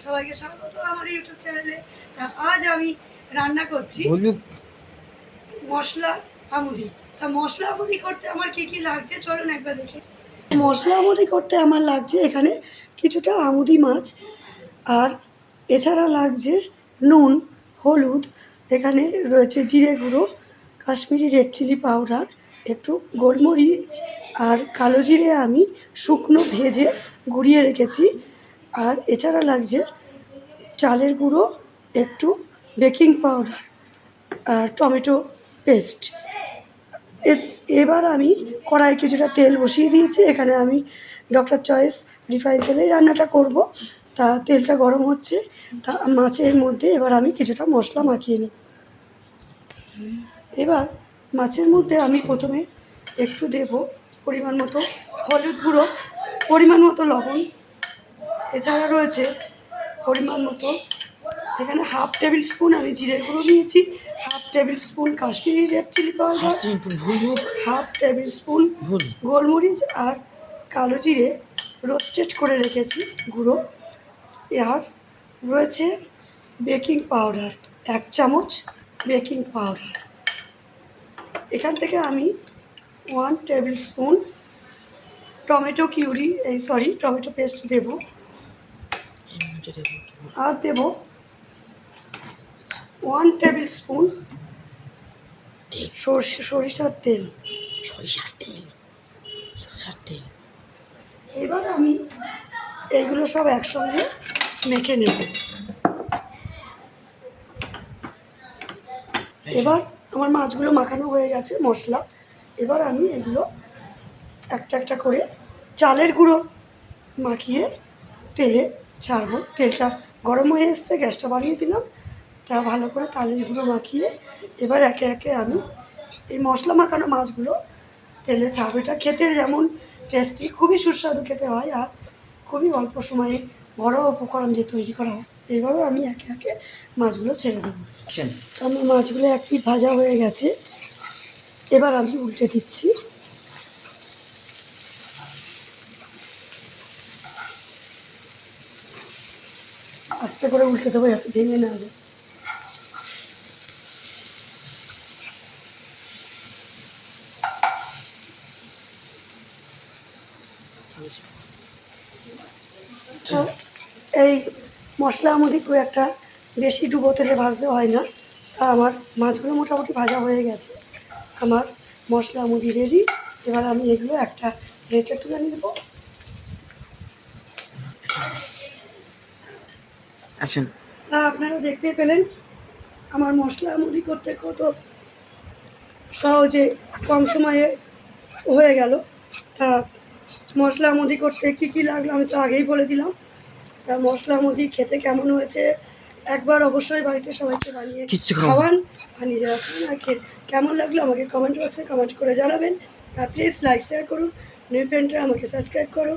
সবাইকে স্বাগত আমার ইউটিউব চ্যানেলে। তা আজ আমি রান্না করছি মশলা আমুদি। তা মশলা আমুদি করতে আমার কি কি লাগছে চলুন একবার দেখে। মশলা আমুদি করতে আমার লাগছে এখানে কিছুটা আমুদি মাছ, আর এছাড়া লাগছে নুন, হলুদ, এখানে রয়েছে জিরে গুঁড়ো, কাশ্মীরি রেড চিলি পাউডার, একটু গোলমরিচ আর কালো জিরে আমি শুকনো ভেজে গুঁড়িয়ে রেখেছি, আর এছাড়া লাগছে চালের গুঁড়ো, একটু বেকিং পাউডার আর টমেটো পেস্ট। এবার আমি কড়াই কিছুটা তেল বসিয়ে দিয়েছি। এখানে আমি ডক্টর চয়েস রিফাইন তেলেই রান্নাটা করব। তা তেলটা গরম হচ্ছে, তা মাছের মধ্যে এবার আমি কিছুটা মশলা মাখিয়ে নিই। এবার মাছের মধ্যে আমি প্রথমে একটু দেব পরিমাণ মতো হলুদ গুঁড়ো, পরিমাণ মতো লবণ, এছাড়া রয়েছে পরিমাণ মতো এখানে হাফ টেবিল স্পুন আমি জিরের গুঁড়ো নিয়েছি, half tablespoon Kashmiri red chilli powder, half tablespoon গোলমরিচ আর কালো জিরে রোস্টেড করে রেখেছি গুঁড়ো, আর রয়েছে বেকিং পাউডার 1 চামচ বেকিং পাউডার। এখান থেকে আমি 1 tablespoon tomato tomato paste দেব, আর দেব 1 টেবিল স্পুন সরিষার তেল। এবার আমি এইগুলো সব একসঙ্গে মেখে নেব। এবার আমার মাছগুলো মাখানো হয়ে গেছে মশলা। এবার আমি এগুলো একটা একটা করে চালের গুঁড়ো মাখিয়ে তেলে ছাড়বো। তেলটা গরম হয়ে এসছে, গ্যাসটা বাড়িয়ে দিলাম। তা ভালো করে চালের গুঁড়ো মাখিয়ে এবার একে একে আমি এই মশলা মাখানো মাছগুলো তেলে ছাড়বো। এটা খেতে যেমন টেস্টি, খুবই সুস্বাদু খেতে হয়, আর খুবই অল্প সময়ে বড় উপকরণ দিয়ে তৈরি করা হয়। এইভাবে আমি একে একে মাছগুলো ছেড়ে দেবো। আমার মাছগুলো এক পিঠ ভাজা হয়ে গেছে, এবার আমি উল্টে দিচ্ছি। আস্তে করে উল্টে দেবো যাতে ভেঙে না যায়। এই মশলা আমুদি খুব একটা বেশি ডুবো তেলে ভাজতে হয় না। তা আমার মাছগুলো মোটামুটি ভাজা হয়ে গেছে, আমার মশলা আমুদি রেডি। এবার আমি এগুলো একটা প্লেটে তুলে নেব। তা আপনারা দেখতে পেলেন আমার মশলা আমুদি করতে কত সহজে কম সময়ে হয়ে গেল। তা মশলা আমুদি করতে কী কী লাগলো আমি তো আগেই বলে দিলাম। তা মশলা আমুদি খেতে কেমন হয়েছে একবার অবশ্যই বাড়িতে সবাইকে বানিয়ে খাওয়ান, আর নিজেরা খান, আর কেমন লাগলো আমাকে কমেন্ট বক্সে কমেন্ট করে জানাবেন। আর প্লিজ লাইক শেয়ার করুন, নিউ পেন্টে আমাকে সাবস্ক্রাইব করো।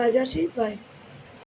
আজ আসি, বাই।